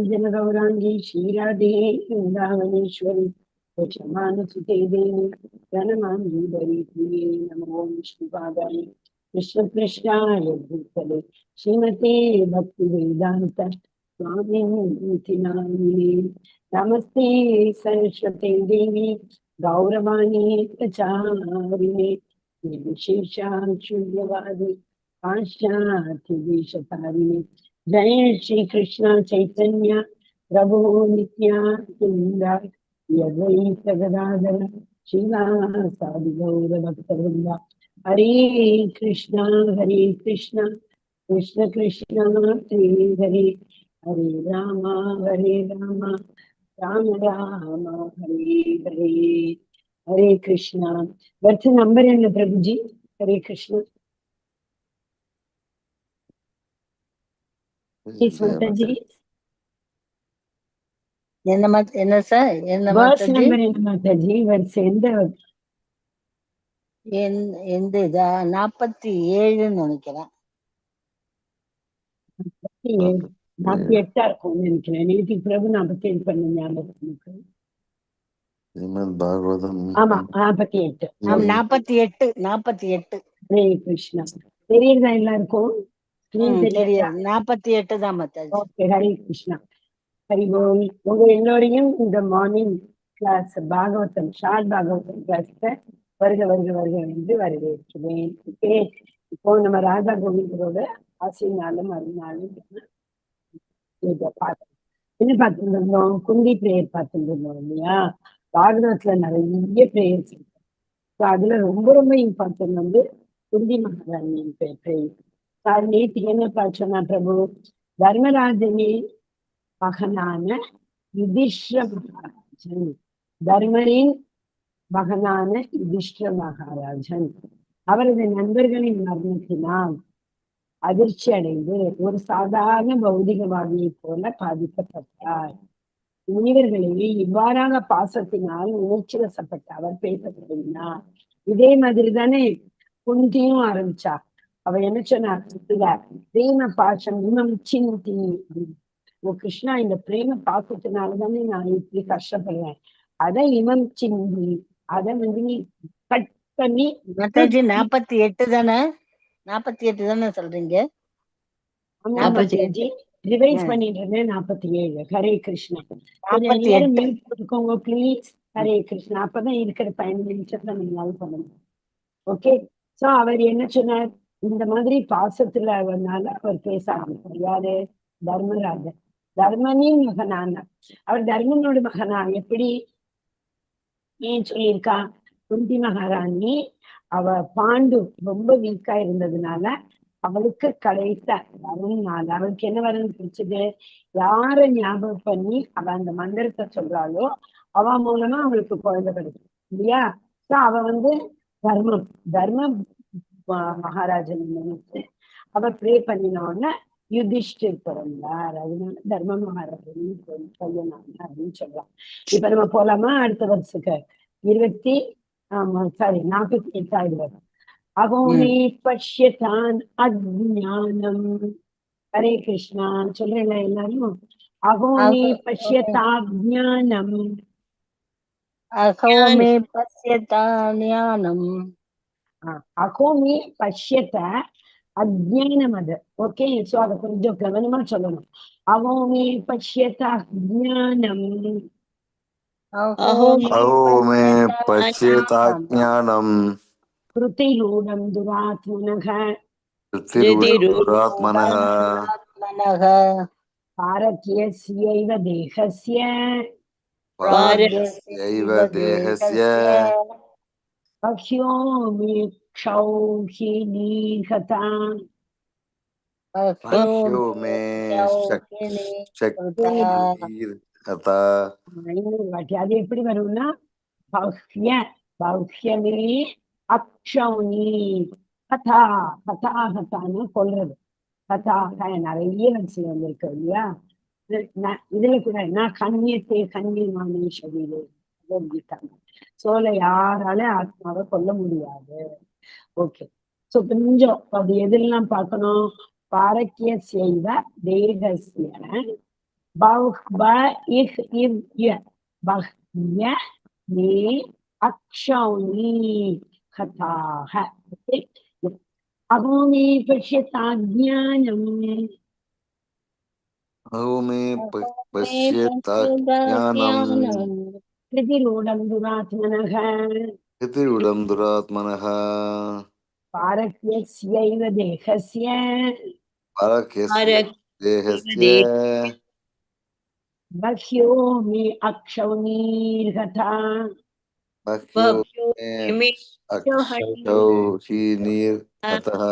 जनगौरांगी क्षीरादे वृंदावनेश्वरी क्षमानसुते देवी प्रणमामि प्रिये नमो विष्णुपादाय कृष्ण कृष्णाय भूतले श्रीमते भक्ति वेदांत स्वामी नामिने नमस्ते सरस्वते देवी गौरवाणी प्रचारिणे विशेषाशून्यवादी पाश्चात्य देशतारिणे जय श्री कृष्ण चैतन्य प्रभु नित्यानंद अद्वैत गदाधर श्रीवासादि गौर भक्तवृंद हरे कृष्ण कृष्ण कृष्ण हरे हरे हरे राम राम राम हरे हरे हरे कृष्ण वर्ष नंबर என்ன பிரபுஜி हरे कृष्ण மாதாஜி என்ன சார் என்ன वर्ष नंबर என்ன மாதாஜி वर्ष எந்த எந்த இதா 47 நினைக்கிறேன் 48 இருக்கும் நினைக்கிறேன் நேற்று பிரபு 47 பண்ண ஞாபகம் எனக்கு பாகவதம் ஆமா 48 48 ஹரே கிருஷ்ணா தெரியுதா எல்லாருக்கும் தெரியாது 48 தான் மாதாஜி. ஓகே ஹரே கிருஷ்ணா ஹரி ஓம் உங்க எல்லோரையும் இந்த morning class Bhagavatam short Bhagavatam கிளாஸ்ல வருக வருக வருக என்று வரவேற்கிறேன். ஓகே, இப்போ நம்ம ராதா கோவிந்தரோட ஆசையினாலும் அருளாலும் பார்த்தோம். என்ன பார்த்துட்டு இருந்தோம்? குந்தி பிரேயர் பார்த்துட்டு இருந்தோம் இல்லையா? பாகவதத்துல நிறைய பிரேயர்ஸ் இருக்கு. அதுல ரொம்ப ரொம்ப இம்பார்ட்டன்ட் வந்து குந்தி மகாராணியின் பிரேயர். நேற்று என்ன பார்த்தோம்னா பிரபு தர்மராஜனே மகனான யுதிஷ்ட மகாராஜன், தர்மரின் மகனான யுதிஷ்ட மகாராஜன் அவரது நண்பர்களின் மரணத்தினால் அதிர்ச்சி அடைந்து ஒரு சாதாரண பௌதிகவாதியை போல பாதிக்கப்பட்டார். முனிவர்களே இவ்வாறாக பாசத்தினால் உணர்ச்சி வசப்பட்ட அவர் பேச தொடங்கினார். இதே மாதிரி தானே குந்தியும் ஆரம்பிச்சா. அவ என்ன சொன்னா? பிரேம பாசம் இமம் சிந்தி, ஓ கிருஷ்ணா இந்த பிரேம பாசத்தினாலதானே நான் இப்படி கஷ்டப்படுறேன், அதை இமம் சிந்தி அதை வந்து நீ கட் பண்ணி 48 தானே 48 தானே சொல்றீங்க? ரிவைஸ் பண்ணிட்டு இருந்தேன். 47 ஹரே கிருஷ்ணா. கொஞ்சம் எல்லாரும் மியூட் போட்டுக்கோங்க ப்ளீஸ். ஹரே கிருஷ்ணா. அப்பதான் இருக்கிற 15 நிமிஷத்துல நீங்களால பண்ணணும். ஓகே, சோ அவர் என்ன சொன்னார்? இந்த மாதிரி பாசத்துல அவனால அவர் பேச ஆரம்பித்தார். யாரு? தர்மராஜன், தர்மனின் மகனான. அவர் தர்மனோட மகனா. எப்படி ஏன் சொல்லியிருக்கா? குந்தி மகாராணி அவ பாண்டு ரொம்ப வீக்கா இருந்ததுனால அவளுக்கு கிடைத்த வரனால அவளுக்கு என்ன வரன்னு பிடிச்சது? யார ஞாபகம் பண்ணி அவ அந்த மந்திரத்தை சொல்றாளோ அவ மூலமா அவளுக்கு குழந்தை கிடைக்கும் இல்லையா? சோ அவ வந்து தர்ம மகாராஜன் நினைச்சு அவ ப்ரே பண்ணினோன்னு யுதிஷ்டர் பிறந்தார். அதனால தர்ம மகாராஜன் பையன் அப்படின்னு சொல்லலாம். இப்ப நம்ம போலாமா அடுத்த வருஷத்துக்கு? 48 வரும். அகோமே பஷ்யதான் அஜ்ஞானம். ஹரே கிருஷ்ணா சொல்றேன் எல்லாரும். அகோமே பஷ்யதாஞானம், அகோமே பஷ்யதாஞானம், அகோமே பஷ்யத அஜ்ஞானம். அது ஓகே, சோ அதை கொஞ்சம் கவனமா சொல்லணும். அகோமே பஷ்யத அஜ்ஞானம், அகோமே பஷ்யதாஞானம் கிருதிரூடம் துராத்மனக பாரத்யஸ்யைவ தேஹஸ்ய பக்ஷ்யோமி க்ஷௌஹினீஹதா. அது எப்படி வரும்னா பௌஹ்யமே அக்ஷௌனி கதா. கதாகத்தான்னு கொள்றது. கதாக நிறைய வரிசை வந்திருக்கு இல்லையா? இதுல கூட நான் கண்ணியத்தை கண்ணியமான சரீரே சொல்லிட்டாங்க. சோல யாரால ஆத்மாவை கொல்ல முடியாது. ஓகே, சோ கொஞ்சம் அது எதெல்லாம் பார்க்கணும்? பாரக்கிய செய்த தேகசிய अक्षौणी कथाः अहो मे पश्यताज्ञानम् अहो मे पश्येत्ताज्ञानम् ज्ञानम् कृतिरूढं दुरात्मनः कृतिरूढं दुरात्मनः पारक्यस्यैव देहस्य परक्यस्य देहस्य बह्यो मे अक्षौणीर्हता बह्यो मे बह्यो अक्षौहिणीर्हतः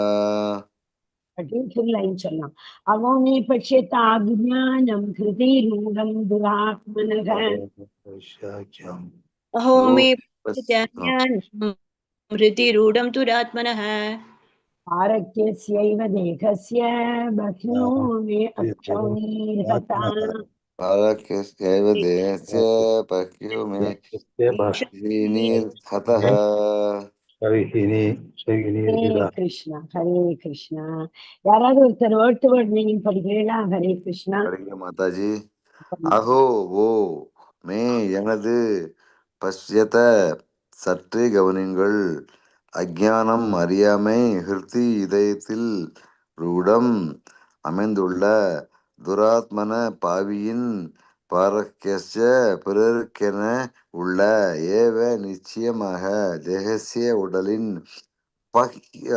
full line சொல்லலாம் அவோ மே பஷ்யதாज्ञानं कृतिरूढं दुरात्मनः अहो मे पश्य ज्ञानं हृतिरूढं दुरात्मनः पारक्यस्यैव देहस्य बह्यो मे अक्षौणीर्हता परक्यस्यैव देहस्य बह्यो मे अक्षौहिणीर्हतः हरे कृष्णा யாராவது ஒருத்தர் வேர்ட் டு வேர்ட் மீனிங் படிக்கிறீங்களா ஹரே கிருஷ்ணா படிங்க மாதாஜி அஹோ ஓ மே எனது பஷ்யத சற்றே கவனிங்கள் அஜ்ஞானம் அறியாமை ஹிருதி இதயத்தில் ரூடம் அமைந்துள்ள துராத்மன பாவியின் பாரக்கியஸ்ய பிறருக்கென உள்ள ஏவ நிச்சயமாக தேகசிய உடலின் பக்ய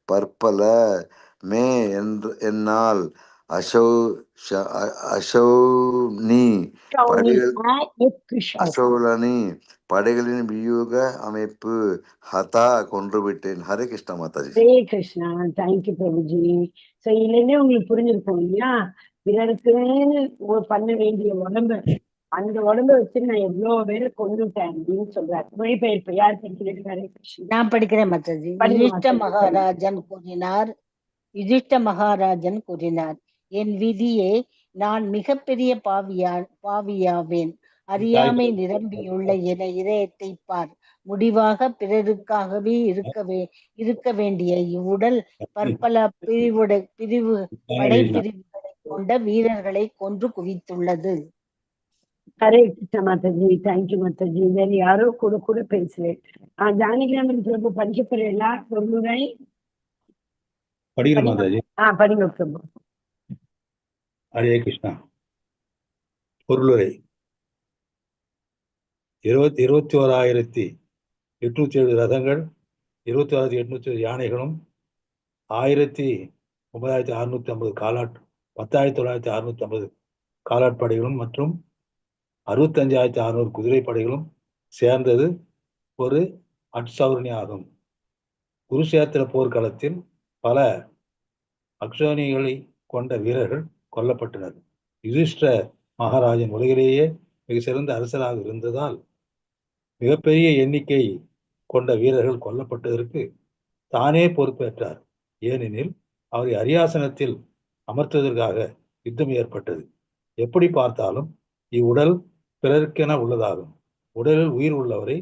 பற்பல மே என்னால் அசௌனி படைகள் அசௌலனி படைகளின் வியூக அமைப்பு ஹதா கொன்றுவிட்டேன். ஹரே கிருஷ்ண மாதாஜி. ஹரே கிருஷ்ணா தேங்க்யூ பிரபுஜி. சோ இதுல உங்களுக்கு புரிஞ்சிருக்கும் இல்லையா, பிறருக்குன்னு பண்ண வேண்டிய உடம்பு, அந்த உடம்ப வச்சு நான் எவ்வளவு பேரை கொண்டுட்டேன் அப்படின்னு சொல்றாரு. மொழிபெயர்ப்பு யார் படிக்கிறீங்க? ஹரே கிருஷ்ணா. நான் படிக்கிறேன் மாதாஜி. யுதிஷ்ட மகாராஜன் கூறினார், என் விதியே, நான் மிகப்பெரிய பாவியாவேன். அறியாமை நிரம்பியுள்ள என இதயத்தை பார். முடிவாக பிறருக்காகவே இருக்க வேண்டிய இவ்வுடல் பற்பல படைப்பிரிவுகளை கொண்ட வீரர்களை கொன்று குவித்துள்ளது. ஹரே கிருஷ்ண மாதாஜி. தேங்க்யூ மாதாஜி. வேற யாரோ கூட பேசுறேன். ஜானகிராமன் பிரபு படிக்க போறீங்களா? சொல்லுரை படிக்கிறேன் மாதாஜி. படிங்க பிரபு. ஹரே கிருஷ்ணா. பொருளுரை. 21,807 ரதங்கள், 21,807 யானைகளும், 9,650 காலாட் 10,950 காலாட்படைகளும் மற்றும் 65,600 குதிரைப்படைகளும் சேர்ந்தது ஒரு அட்சௌர்ணி ஆகும். குருஷேத்திர போர்க்களத்தில் பல அக்ஷோனிகளை கொண்ட வீரர்கள் கொல்லப்பட்டனர். யுதிஷ்ட மகாராஜன் உலகிலேயே மிக சிறந்த அரசராக இருந்ததால் மிகப்பெரிய எண்ணிக்கை கொண்ட வீரர்கள் கொல்லப்பட்டதற்கு தானே பொறுப்பேற்றார். ஏனெனில் அவரை அரியாசனத்தில் அமர்த்துவதற்காக யுத்தம் ஏற்பட்டது. எப்படி பார்த்தாலும் இவ்வுடல் பிறருக்கென உள்ளதாகும். உடலில் உயிர் உள்ளவரை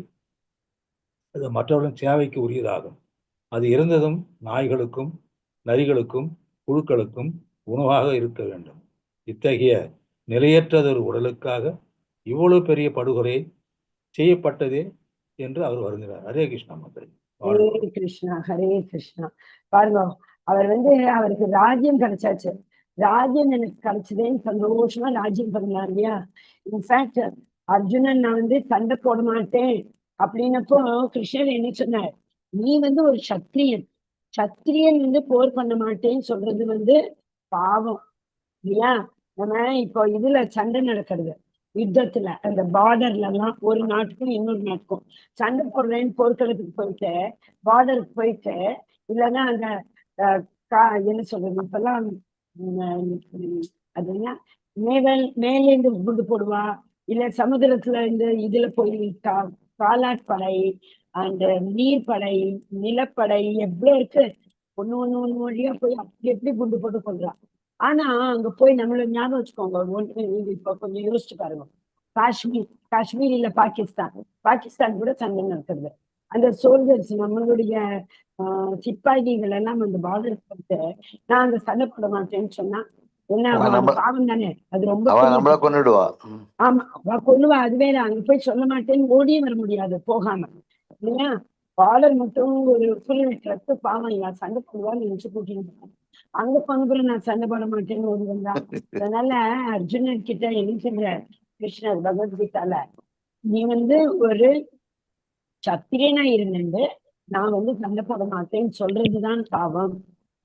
அது மற்றவர்களின் சேவைக்கு உரியதாகும். அது இருந்ததும் நாய்களுக்கும் நரிகளுக்கும் புழுக்களுக்கும் உணவாக இருக்க வேண்டும். இத்தகைய நிலையற்றதொரு உடலுக்காக இவ்வளவு பெரிய படுகொலை செய்யப்பட்டதே என்று அவர் வருகிறார். ஹரே கிருஷ்ணா மாதாஜி. ஹரே கிருஷ்ணா. ஹரே கிருஷ்ணா. பாருங்க, அவர் அவருக்கு ராஜ்யம் கிடைச்சாச்சு. ராஜ்யம் எனக்கு கிடைச்சதேன்னு சந்தோஷமா ராஜ்யம் பண்ணலாம் இல்லையா. இன்ஃபேக்ட் அர்ஜுனன் நான் சண்டை போட மாட்டேன் அப்படின்னப்போ கிருஷ்ணர் என்ன சொன்னார், நீ ஒரு சத்திரியன், சத்திரியன் போர் பண்ண மாட்டேன்னு சொல்றது பாவம் இல்லையா. நம்ம இப்போ இதுல சண்டை நடக்கிறது, யுத்தத்துல அந்த பார்டர்ல எல்லாம் ஒரு நாட்டுக்கும் இன்னொரு நாட்டுக்கும் சண்டை போடுறேன்னு போர்க்களத்துக்கு போயிட்டு பார்டருக்கு போயிட்டு, இல்லைன்னா அந்த என்ன சொல்றது இப்பெல்லாம் அது என்ன மேலேந்து குண்டு போடுவா, இல்ல சமுதிரத்துல இதுல போய் காலாட்படை, அந்த நீர்படை, நிலப்படை எவ்வளவு இருக்கு. ஒண்ணு வழியா போய் அப்படி எப்படி குண்டு போட்டு கொள்றான். ஆனா அங்க போய் நம்மள ஞாபகம் வச்சுக்கோங்க, இப்ப கொஞ்சம் யோசிச்சு பாருங்க. காஷ்மீர் இல்ல பாகிஸ்தான் கூட சண்டை நடக்கிறது. அந்த சோல்ஜர்ஸ் நம்மளுடைய சிப்பாய்கள் எல்லாம் அந்த பார்டருக்கு போட்டு நான் அங்க சண்டை போட மாட்டேன்னு சொன்னா என்ன அவ அவன் நம்ம பாவம் தானே, அது ரொம்ப அவ பெரிய நம்மள கொன்னுடுவா. ஆமா அவ கொல்லுவா. அதுவே அங்க போய் சொல்ல மாட்டேன்னு ஓடியே வர முடியாது போகாம இல்லையா. பாலர் மட்டும் ஒரு புல் ட்ரக்கு பாவம் என் சண்டை போடுவான்னு நினைச்சு கூட்டிட்டு அங்க பங்குற நான் சண்டை போட மாட்டேன்னு ஓடி வந்தா. அதனால அர்ஜுனன் கிட்ட என்ன சொல்ற கிருஷ்ணர் பகவத்கீதால, நீ ஒரு சத்திரியனா இருந்துட்டு நான் சண்டை போட மாட்டேன்னு சொல்றதுதான் பாவம்,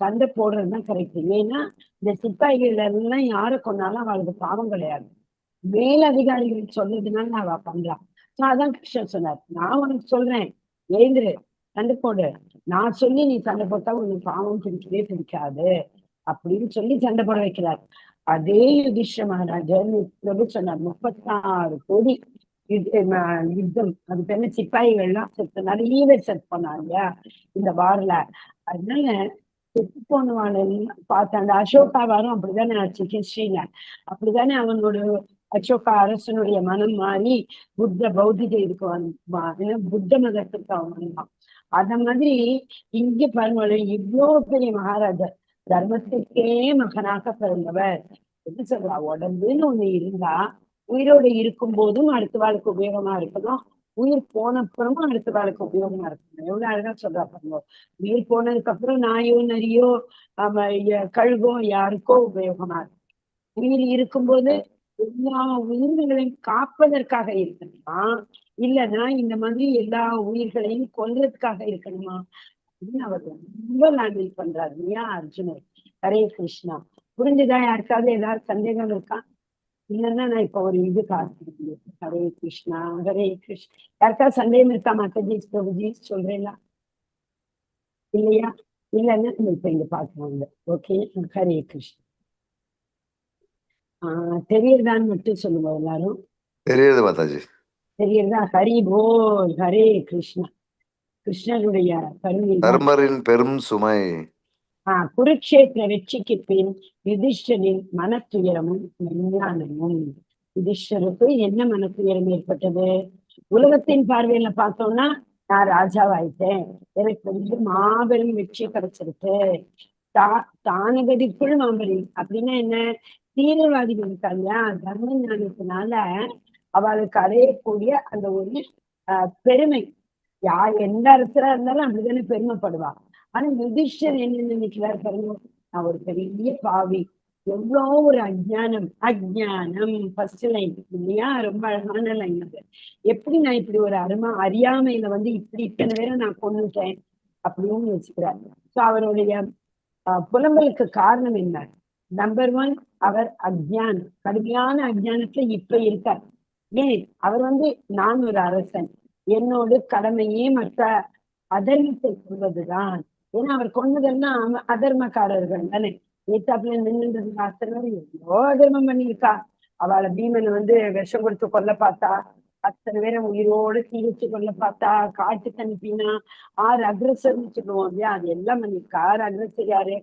சண்டை போடுறதுதான் கரெக்ட். ஏன்னா இந்த சிப்பாய்கள் எல்லாம் யாரை கொண்டாலும் அவளுக்கு பாவம் கிடையாது, மேல் அதிகாரிகள் சொல்றதுனால அவ பண்றான். அதான் கிருஷ்ணன் சொன்னார், நான் உனக்கு சொல்றேன் எழுந்துரு சண்டை போடு, நான் சொல்லி நீ சண்டை போட்டா உனக்கு பாவம் பிடிக்கவே பிடிக்காது அப்படின்னு சொல்லி சண்டை போட வைக்கிறார். அதே யுதிஷ்ட மகாராஜர் பிரபு சொன்னார் 36 கோடி யுத்தம், அது பேரு சிப்பாய்கள்லாம் செத்து நிறைய பேர் செத்து போனாங்க இல்லையா இந்த வார்ல. அதனால செத்து போனவான பார்த்த அந்த அசோகாவாரும் அப்படித்தானே ஆச்சு ஹிஸ்டரியில. அப்படித்தானே அவனோட அசோகா அரசனுடைய மனம் மாறி பௌத்திக இதுக்கு புத்த மதத்துக்கு அவன் வந்தான். அத மாதிரி இங்க பாருங்க, இவ்வளவு பெரிய மகாராஜர் தர்மத்துக்கே மகனாக பிறந்தவர். எப்படி சொல்றா, உடம்புன்னு ஒண்ணு இருந்தா உயிரோடு இருக்கும் போதும் அடுத்த வாழ்க்கை உபயோகமா இருக்கணும், உயிர் போனப்புறமும் அடுத்த வாழ்க்கை உபயோகமா இருக்கணும். எவ்வளவு அழகா சொல்றா பாருங்க. உயிர் போனதுக்கு அப்புறம் நாயோ நரியோ கழுகோ யாருக்கோ உபயோகமா இருக்கு. உயிர் இருக்கும்போது எல்லா உயிர்களையும் காப்பதற்காக இருக்கணுமா, இல்லைன்னா இந்த மாதிரி எல்லா உயிர்களையும் கொல்றதுக்காக இருக்கணுமா அப்படின்னு அவர் ரொம்ப லாங்கில் பண்றாரு இல்லையா அர்ஜுனர். ஹரே கிருஷ்ணா. புரிஞ்சுதா? யாருக்காவது ஏதாவது சந்தேகம் இருக்கா? இல்லைன்னா நான் இப்ப ஒரு இது பார்த்துருக்கேன். ஹரே கிருஷ்ணா ஹரே கிருஷ்ணா. யாருக்காவது சந்தேகம் இருக்கா? மாதாஜி பிரபுஜி சொல்றேங்களா? இல்லையா? இல்லைன்னா இப்ப இங்க பார்க்கலாங்க. ஓகே, ஹரே கிருஷ்ணா. தெரியறதான்னு மட்டும் சொல்லுங்க எல்லாரும். தெரியுது மாதாஜி. தெரியறதா? ஹரி போல். ஹரே கிருஷ்ணா. கிருஷ்ணனுடைய கருணை தர்மரின் பெரும் சுமை. குருக்ஷேத்திர வெற்றிக்கு பின் யுதிஷ்டரின் மனத்துயரமும் விஞ்ஞானமும். யுதிஷ்டருக்கு என்ன மனத்துயரம் ஏற்பட்டது? உலகத்தின் பார்வையில பார்த்தோம்னா நான் ராஜாவாயிட்டேன், எனக்கு மாபெரும் வெற்றி கிடைச்சிருக்கு. தானகதிக்குள் மாபெரும் அப்படின்னா என்ன? தீவிரவாதிகள் இருக்காங்க, தர்ம ஞானத்தினால அவளுக்கு அடையக்கூடிய அந்த ஒரு பெருமை. எந்த அரசரா இருந்தாலும் அப்படித்தானே பெருமைப்படுவா. ஆனா யுதிஷ்டர் என்ன நினைக்கிறார் பாருங்க, நான் ஒரு பெரிய பாவி, எவ்வளோ ஒரு அஜ்ஞானம் ஃபர்ஸ்ட் லைன் இல்லையா, ரொம்ப அழகான லைன் அது. எப்படி நான் இப்படி ஒரு அறியாமையில இப்படி இத்தனை பேரை நான் கொண்டுட்டேன் அப்படின்னு வச்சுக்கிறார். ஸோ அவருடைய புலம்பலுக்கு காரணம் என்ன? நம்பர் 1, அவர் கடுமையான அஜ்ஞானத்துல இப்ப இருக்கார். ஏன்? அவர் நான் ஒரு அரசன், என்னோட கடமையே மற்ற அதர்மத்தை கொள்வதுதான். ஏன்னா அவர் கொண்டதெல்லாம் அதர்மக்காரர்கள் தானே. ஏத்தாப்புல நின்றுன்றது அத்தனை எவ்வளோ அதர்மம் பண்ணியிருக்கா. அவளை பீமன் விஷம் கொடுத்து கொல்ல பார்த்தா, அத்தனை பேரை உயிரோடு தீ வச்சு கொல்ல பார்த்தா, காட்டுக்கு அனுப்பினா, 6 அக்ரஸர்னு சொல்லுவோம் இல்லையா, அது எல்லாம் பண்ணியிருக்கா. 6 அக்ரஸர் யாரு?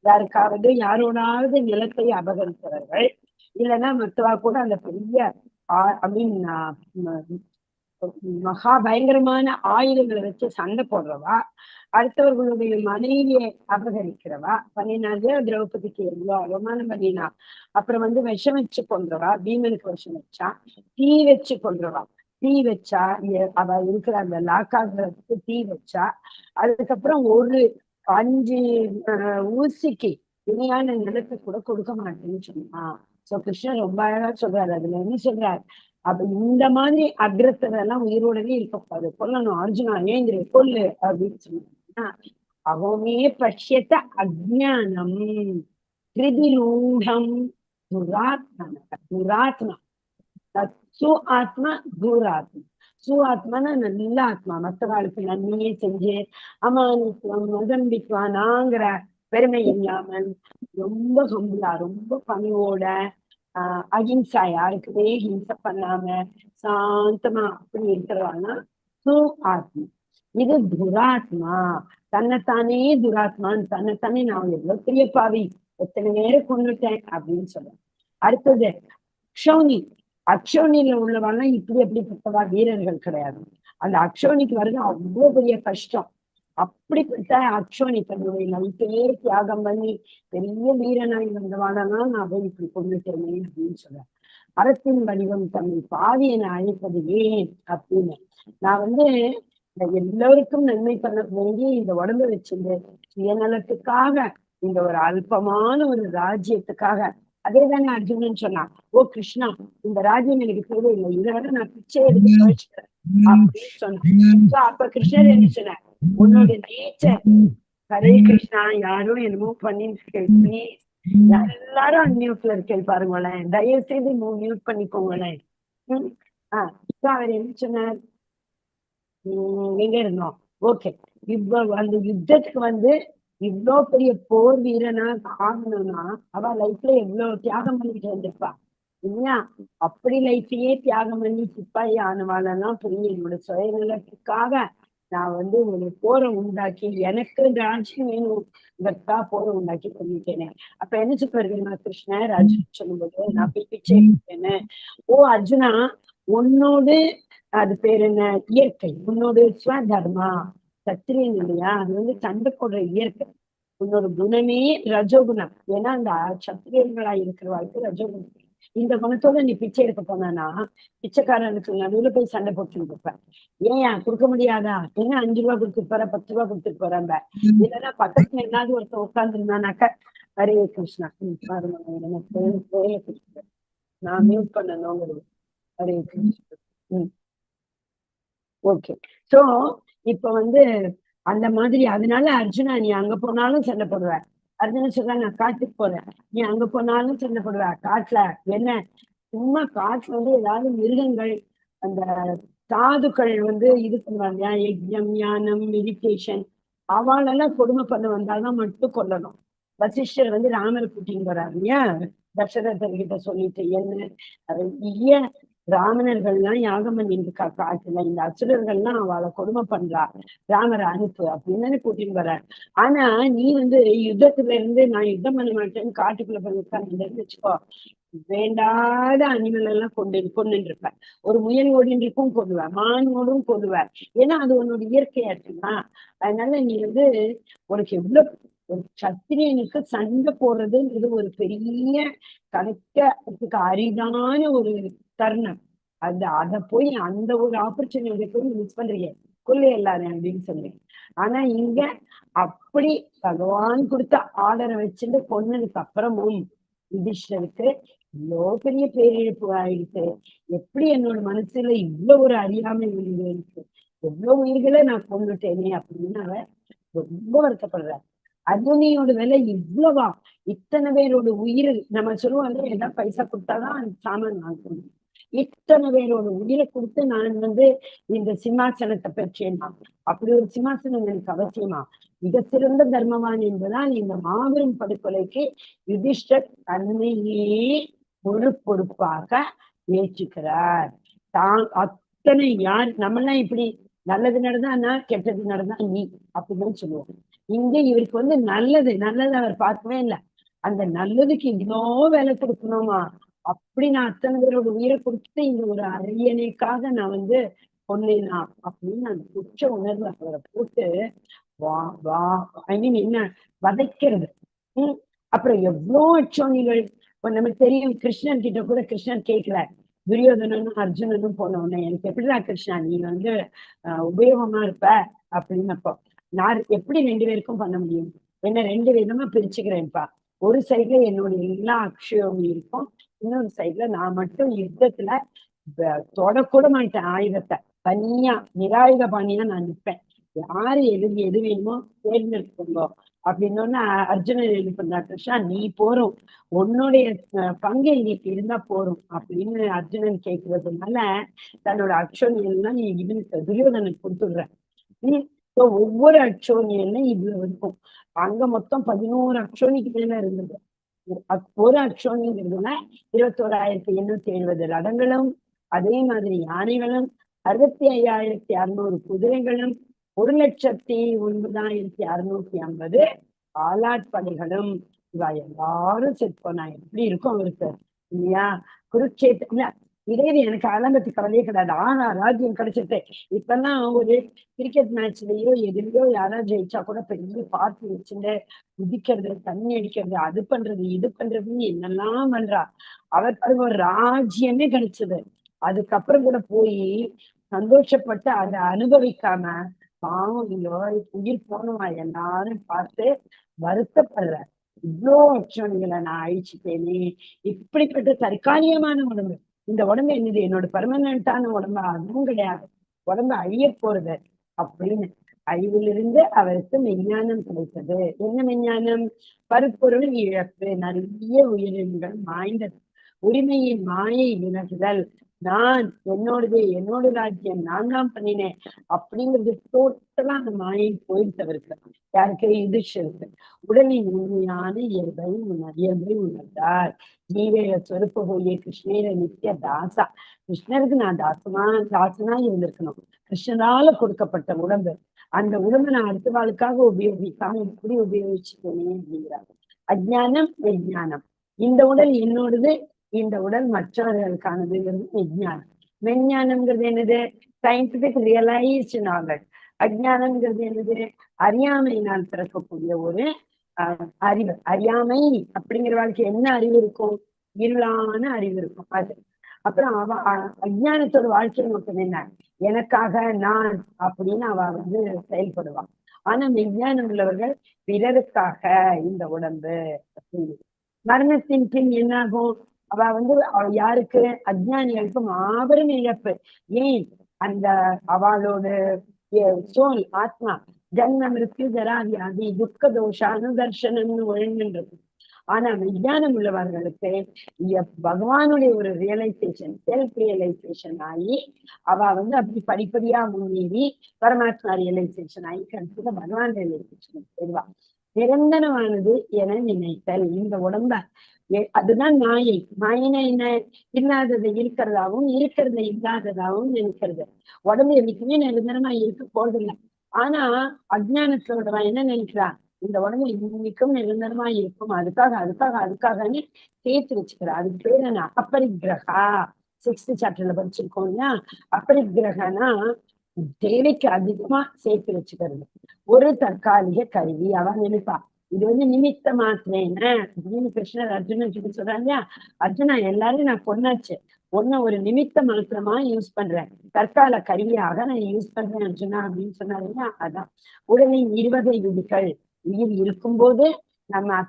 யாருக்காவது யாரோடாவது நிலத்தை அபகரித்தவர்கள், இல்லைன்னா மற்றவா கூட அந்த பெரிய மகா பயங்கரமான ஆயுதங்களை வச்சு சண்டை போடுறவா, அடுத்தவர்களுடைய மனைவியை அபகரிக்கிறவா பண்ணினாலே திரௌபதிக்கு எவ்வளோ அவமானம் பண்ணினா. அப்புறம் விஷம் வச்சு கொன்றவா, பீமனுக்கு விஷம் வச்சா, தீ வச்சு கொன்றவா, தீ வச்சா அவ இருக்கிற அந்த லாக்காகிறதுக்கு தீ வச்சா, அதுக்கப்புறம் ஒரு 5 ஊசிக்கு இணையான நிலத்தை கூட கொடுக்க மாட்டேன்னு சொன்னா. சோ கிருஷ்ணன் ரொம்ப அழகா சொல்றாரு. அதுல என்ன சொல்றாரு, அப்ப இந்த மாதிரி அக்ரஸரெல்லாம் உயிரோடவே இருக்கக்கூடாது, கொல்லணும், அர்ஜுனா ஏந்திர கொல்லு அப்படின்னு சொன்னா. அவமே பஷ்யத்த அஜ்ஞானம் கிருதிரூடம் துராத்மா. சு ஆத்மா தூராத்மா. சு ஆத்மானா நல்ல ஆத்மா, மற்றவாளுக்கு நன்மையே செஞ்சு அமானுத்துவம் மதம்பிக்குவானாங்கிற பெருமை இல்லாமல் ரொம்ப ஹம்பிளா, ரொம்ப பணிவோட, அஹிம்சா, யாருக்குமே ஹிம்சை பண்ணாம சாந்தமா அப்படி இருக்கிறவான்னா சு ஆத்மா. இது துராத்மா, தன்னைத்தானே துராத்மான்னு தன்னைத்தானே நான் எவ்வளவு பெரிய பாவி, எத்தனை பேரை கொண்டுட்டேன் அப்படின்னு சொல்றேன். அடுத்தது அக்ஷோனி. அக்ஷோனியில உள்ளவெல்லாம் இப்படி எப்படிப்பட்டவா வீரர்கள் கிடையாது. அந்த அக்ஷோனிக்கு வருது அவ்வளவு பெரிய கஷ்டம். அப்படிப்பட்ட அக்ஷோனி தன்னுடைய லைஃபையே தியாகம் பண்ணி பெரிய வீரனாய் வந்தவானா நான் போய் இப்படி கொண்டுட்டேனே அப்படின்னு சொல்றேன். அறத்தின் வடிவம் தன்னை பாவி என அழைப்பது ஏன் அப்படின்னு நான் எல்லோருக்கும் நன்மை பண்ண வேண்டிய இந்த உடம்பை வச்சிருந்து சுயநலத்துக்காக இந்த ஒரு அல்பமான ஒரு ராஜ்யத்துக்காக அதே தானே அர்ஜுனன் சொன்னான். ஓ கிருஷ்ணா, இந்த ராஜ்யம் எனக்கு தேவையில்லை, இதை விட நான் பிச்சை எடுத்து கழிச்சுக்கிறேன் அப்படின்னு சொன்னான். அப்ப கிருஷ்ணர் என்ன சொன்னார், உன்னோட நேச்சர் ஹரே கிருஷ்ணா யாரும் என்னமோ பண்ணிட்டு ப்ளீஸ் எல்லாரும் அன்மியூட்ல இருக்கேன் பாருங்களேன், தயவு செய்து மியூட் பண்ணிக்கோங்களேன். அவர் என்ன சொன்னார், எங்க இருந்தோம், ஓகே இவ்வளவு அந்த யுத்தத்துக்கு இவ்வளவு பெரிய போர் வீரனா ஆகணும்னா அவ லைஃப்ல எவ்வளவு தியாகம் பண்ணிட்டு வந்திருப்பா இல்லையா? அப்படி லைஃபையே தியாகம் பண்ணி சிப்பாயி ஆனவாளெல்லாம் பெரிய என்னோட சுயநலத்துக்காக நான் ஒரு போரை உண்டாக்கி எனக்கு ராஜ்யம் வேணும் இதற்கா போரை உண்டாக்கி பண்ணிட்டேனே. அப்ப என்ன சொல்றேன் நான் கிருஷ்ணர் அர்ஜுன் சொல்லும்போது நான் போய் பிச்சை எடுத்தேன்னு. ஓ அர்ஜுனா, உன்னோடு அது பேர் என்ன, இயற்கை, உன்னோட ஸ்வதர்மா சத்திரியன் இல்லையா, அது சண்டை போடுற இயற்கை. உன்னோட குணமே ரஜோகுணம். ஏன்னா அந்த சத்திரியர்களா இருக்கிறவாளுக்கு ரஜோகுணம். இந்த குணத்தோட நீ பிச்சை எடுக்க போனா பிச்சைக்காரனுக்கு நடுவுல போய் சண்டை போட்டு இருப்பேன். ஏன் கொடுக்க முடியாதா, ஏன்னா 5 ரூபா கொடுத்துட்டு போற, 10 ரூபா கொடுத்துட்டு போறேன். இல்லைன்னா பக்கத்துல என்னாவது ஒருத்தர் உட்கார்ந்து இருந்தானாக்க ஹரே கிருஷ்ணா பாருங்க எனக்கு நான் மியூட் பண்ணணும். ஹரே கிருஷ்ணா. ஓகே. சோ இப்ப அந்த மாதிரி அதனால அர்ஜுனா நீ அங்க போனாலும் சண்டை போடுவ. அர்ஜுனா சொல்ற நான் காட்டுக்கு போறேன், நீ அங்க போனாலும் சண்டை போடுவ. காட்டுல என்ன சும்மா காட்டுல ஏதாவது மிருகங்கள் அந்த சாதுக்கள் இது பண்ணுவாங்க, யஜ்யம் ஞானம் மெடிடேஷன் அவளெல்லாம் கொடுமை பண்ண வந்தால்தான் மட்டும் கொல்லணும். வசிஷ்டர் ராமரை கூட்டின்னு போறாரு இல்லையா, தசரதர்கிட்ட சொல்லிட்டு என்ன நிறைய பிராமணர்கள்லாம் யாகம் பண்ணிட்டு காட்டுல இந்த அசுரர்கள்லாம் அவளை கொடுமை பண்றா, ராமரை அனுப்பு அப்படின்னு கூட்டின்னு வர்றாரு. ஆனா நீ யுத்தத்துல இருந்து நான் யுத்தம் பண்ண மாட்டேன்னு காட்டுக்குள்ள பண்ணிருக்கான்னு வச்சுக்கோ, வேண்டாத அனிமல் எல்லாம் கொண்டு இருப்ப. ஒரு முயல் ஓடின்னு இருக்கும் கொள்ளுவேன், மான் ஓடும் கொள்ளுவேன். ஏன்னா அது உன்னோட இயற்கையா இருக்குமா. அதனால நீ உனக்கு எவ்வளவு ஒரு சத்திரியனுக்கு சண்டை போடுறதுன்றது ஒரு பெரிய கிடைக்கிறதுக்கு அரிதான ஒரு தருணம். அதை போய் அந்த ஒரு ஆப்பர்ச்சுனிட்டி போய் மிஸ் பண்றீங்க, கொள்ளை எல்லாரும் அப்படின்னு சொல்றீங்க. ஆனா இங்க அப்படி பகவான் கொடுத்த ஆர்டரை வச்சுட்டு கொன்னதுக்கு அப்புறமும் யுதிஷ்டருக்கு இவ்வளோ பெரிய பேரிழப்பு ஆயிடுச்சு. எப்படி என்னோட மனசுல இவ்வளவு ஒரு அறியாமை இருக்கு, எவ்வளவு உயிர்களை நான் கொண்டுட்டேனே அப்படின்னு அவர் ரொம்ப வருத்தப்படுறார். அர்ஜுனியோட விலை இவ்வளவா, இத்தனை பேரோட உயிர் நம்ம சொல்லுவாங்க எல்லாம் பைசா கொடுத்தாதான் சாமான் வாங்கணும். இத்தனை பேரோட உயிரை கொடுத்து நான் இந்த சிம்மாசனத்தை பெற்றேன்னா அப்படி ஒரு சிம்மாசனம் எனக்கு அவசியமா? மிக சிறந்த தர்மவான் என்பதால் இந்த மாபெரும் படுகொலைக்கு யுதிஷ்டர் தன்னையே ஒரு பொறுப்பாக ஏற்றுக்கிறார். தான் அத்தனை யார் நம்மெல்லாம் இப்படி நல்லது நடந்தா கெட்டது நடந்தா நீ அப்படிதான் சொல்லுவோம். இங்க இவருக்கு நல்லது அவர் பார்க்கவே இல்லை. அந்த நல்லதுக்கு இவ்வளோ வேலை கொடுக்கணுமா, அப்படி நான் அத்தனை பேரோட உயிரை கொடுத்து இந்த ஒரு அரியணைக்காக நான் கொல்லேனா அப்படின்னு அந்த குற்ற உணர்வு அவரை போட்டு என்ன வதைக்கிறது. அப்புறம் எவ்வளோ அச்சோனிகள். இப்ப நமக்கு தெரியும் கிருஷ்ணன் கிட்ட கூட கிருஷ்ணன் கேட்கல, துரியோதனனும் அர்ஜுனனும் போன உடனே எனக்கு எப்படிதான் கிருஷ்ணா நீ உபயோகமா இருப்ப அப்படின்னப்போ நான் எப்படி 2 பேருக்கும் பண்ண முடியும், என்ன 2 விதமா பிரிச்சுக்கிறேன்ப்பா. ஒரு சைட்ல என்னோட எல்லா அக்ஷயமும் இருக்கும், இன்னொரு சைட்ல நான் மட்டும் யுத்தத்துல தொடக்கூட மாட்டேன் ஆயுதத்தை, தனியா நிராயுத பாணியா நான் நிற்பேன். யாரு எது வேணுமோ தேர்ந்தெடுத்துக்கோ அப்படின்னு அர்ஜுனன் என்ன பண்றா, கிருஷ்ணா நீ போறோம், உன்னுடைய பங்கு இன்னைக்கு இருந்தா போறோம் அப்படின்னு அர்ஜுனன் கேட்கறதுனால தன்னோட அக்ஷோனியெல்லாம் நீ இவனுக்கு துரியோதனுக்கு கொடுத்துடுற. ஒவ்வொரு அக்ஷோனியல்ல இவ்வளவு இருக்கும். அங்க மொத்தம் 11 அக்ஷோனிக்கு மேல இருந்தது. ஒரு அக்ஷோனிங்கிறதுல 21,870 ரதங்களும், அதே மாதிரி யானைகளும், 65,600 குதிரைகளும், 1,09,650 காலாட்படைகளும், இவ எல்லாரும் செட் போனா எப்படி இருக்கும் அவருக்கு இல்லையா? குருட்சேத்திர இதே இது எனக்கு அதெல்லாம் பத்தி கவலையே கிடையாது. ஆனா ராஜ்யம் கிடைச்சிட்டு இப்பெல்லாம் ஒரு கிரிக்கெட் மேட்ச்லயோ எதுலயோ யாராவது ஜெயிச்சா கூட பெரிய பார்ட்டி வச்சுட்டு குதிக்கிறது, தண்ணி அடிக்கிறது, அது பண்றது, இது பண்றதுன்னு என்னெல்லாம் பண்றா. அவருக்கு ஒரு ராஜ்யமே கிடைச்சது. அதுக்கப்புறம் கூட போய் சந்தோஷப்பட்டு அதை அனுபவிக்காம பாவம் இங்க உயிர் போனவா எல்லாரும் பார்த்து வருத்தப்படுற. இவ்வளோ அச்சோனிகளை நான் அழிச்சுட்டேனே, இப்படிப்பட்ட தற்காலிகமான உடம்பு. இந்த உடம்பு என்னது, என்னோட பெர்மனண்டான உடம்பு அதுவும் கிடையாது, உடம்பு அழிய போறது அப்படின்னு. அழிவிலிருந்து அவருக்கு மெஞ்ஞானம் கிடைத்தது. என்ன மெஞ்ஞானம்? பருப்பொருள் இழப்பு, நிறைய உயிரினங்கள் மாய்ந்தது, உரிமையின் மாயை விலகுதல், நான் என்னோடது, என்னோட ராஜ்யம், நான் தான் பண்ணினேன் அப்படிங்கிறது டோட்டலா அந்த மாயை போயிட்டவருக்கு. யாருக்கு? யுதிஷ்டருக்கு. உடலின் உண்மையான இயல்பை உணர்ந்தார். ஜீவேய சொருப்பகோயே கிருஷ்ணேர நித்திய தாசா. கிருஷ்ணருக்கு நான் தாசனா இருந்திருக்கணும். கிருஷ்ணரால கொடுக்கப்பட்ட உடம்பு, அந்த உடம்பை நான் அடுத்த வாழ்க்காக உபயோகிக்காம இப்படி உபயோகிச்சுக்கணும் அப்படிங்கிறாங்க. அஜ்ஞானம் விஞ்ஞானம். இந்த உடல் என்னோடது, இந்த உடல் மற்றவர்களுக்கானதுங்கிறது விஞ்ஞானம். விஞ்ஞானம்ங்கிறது என்னது? Scientific realised knowledge. அஜ்ஞானம்ங்கிறது என்னது? அறியாமையினால் பிறக்கக்கூடிய ஒரு அறிவு. அறியாமை அப்படிங்கிற வாழ்க்கை என்ன அறிவு இருக்கும்? இருளான அறிவு இருக்கும் அது. அப்புறம் அஜ்ஞானத்தோட வாழ்க்கை நோக்கம் என்ன? எனக்காக நான் அப்படின்னு அவ செயல்படுவான். ஆனா விஞ்ஞானம் உள்ளவர்கள் பிறருக்காக இந்த உடம்பு அப்படின்னு. மரணத்தின் பின் என்ன ஆகும்? அவ யாருக்கு? அஜ்ஞானிகளுக்கு மாபெரும் இழப்பு. ஏன்? அந்த அவளோட சோல், ஆத்மா ஜன்ம மிருத்யு ஜரா வியாதி துக்க தோஷானு தர்ஷனம்னு ஒழுங்குன்றது. ஆனா விஞ்ஞானம் உள்ளவர்களுக்கு பகவானுடைய ஒரு ரியலைசேஷன், செல்ஃப் ரியலைசேஷன் ஆகி அவ அப்படி படிப்படியா முன்னேறி பரமாத்மா ரியலைசேஷன் ஆகி கடைசியில பகவான் ரியலைசேஷன் பெறுவா. நிரந்தரமானது என நினைத்தல். இந்த உடம்ப அதுதான் மாயை. மாயினா என்ன? இல்லாததை இருக்கிறதாவும் இருக்கிறத இல்லாததாகவும் நினைக்கிறது. உடம்பு என்னைக்குமே நிரந்தரமா இருக்க போறதில்லை. ஆனா அஜ்ஞானத்தோட என்ன நினைக்கிறா? இந்த உடம்பு இன்னைக்கும் நிரந்தரமா இருக்கும், அதுக்காகன்னு சேர்த்து வச்சுக்கிறா. அதுக்கு பேர் என்ன? அபரிக்கிரகா. 6th சாப்டர்ல படிச்சிருக்கோம் இல்லையா? அபரிக்கிரகனா தேவைக்கு அதிகமா சேர்த்து வச்சுக்கிறது. ஒரு தற்காலிக கருவி. அவன் நினைப்பா இது நிமித்த மாத்திரேன அப்படின்னு கிருஷ்ணர் அர்ஜுனன் கிட்ட சொல்றாங்க இல்லையா? அர்ஜுனா, எல்லாரும் நான் பொண்ணாச்சு, பொண்ண ஒரு நிமித்த மாத்திரமா யூஸ் பண்றேன், தற்கால கருவியாக நான் யூஸ் பண்றேன் அர்ஜுனா அப்படின்னு சொன்னாரு இல்லையா? அதான் உடலின் 20 விதிகள். உயிர் இருக்கும்போது நம்ம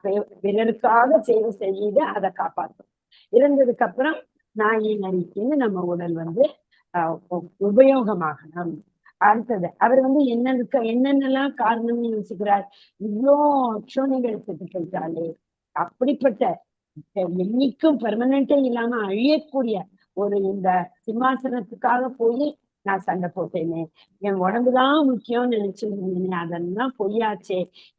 பிறருக்காக சேவை செய்து அதை காப்பாற்றும். இறந்ததுக்கு அப்புறம் நாயை நரிக்குன்னு நம்ம உடல் உபயோகமாகணும். அடுத்தது அவர் என்னென்னலாம் காரணம்னு யோசிக்கிறார். இவ்வளோ அக்ஷோனிகள் எடுத்துட்டு போயிட்டாலே, அப்படிப்பட்ட என்னைக்கும் பெர்மனண்டே இல்லாம அழியக்கூடிய ஒரு இந்த சிம்மாசனத்துக்காக போய் நான் சண்டை போட்டேனே, என் உடம்புதான் முக்கியம்னு நினைச்சிருந்தேனே, அதெல்லாம் பொய்யாச்சே.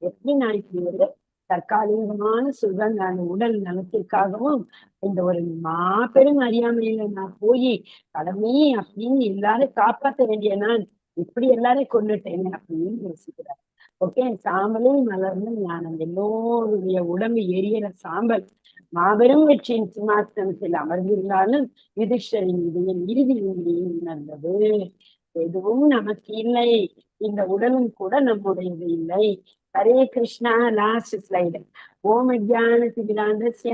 எப்படி நான் இப்படி ஒரு தற்காலிகமான சுகம் அந்த உடல் நலத்திற்காகவும் இந்த ஒரு மாபெரும் அறியாமையில நான் போய் கடமை அப்படின்னு எல்லாரும் காப்பாற்ற வேண்டிய நான் இப்படி எல்லாரையும் கொண்டுட்டேனே அப்படின்னு யோசிக்கிறார். ஓகே, சாம்பலே மலர்ந்து ஞானம். எல்லோருடைய உடம்பு எரியற சாம்பல் மாபெரும் வெற்றியின் சிம்மாசனத்தில் அமர்ந்திருந்தாலும் யுதிஷ்டரின் இதயம் இறுதி உண்மையை உணர்ந்தது. எதுவும் நமக்கு இல்லை, இந்த உடலும் கூட நம்முடையது இல்லை. ஹரே கிருஷ்ணா. Last slide. ஓம் அஜ்ஞானதிமிராந்தஸ்ய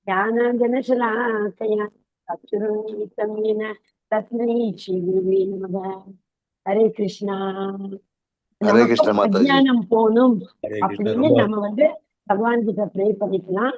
ஞானாஞ்சனசலாக்கயா சக்ஷுருன்மிலிதம் யேன தஸ்மை ஸ்ரீ குருவே நமः. ஹரே கிருஷ்ணா. ஹரே கிருஷ்ண மாதாஜி. அஜ்ஞானம் போகணும் ஹரே கிருஷ்ணா. அப்படின்னு நம்ம பகவான் கிட்ட ப்ரே பண்ணிக்கலாம்.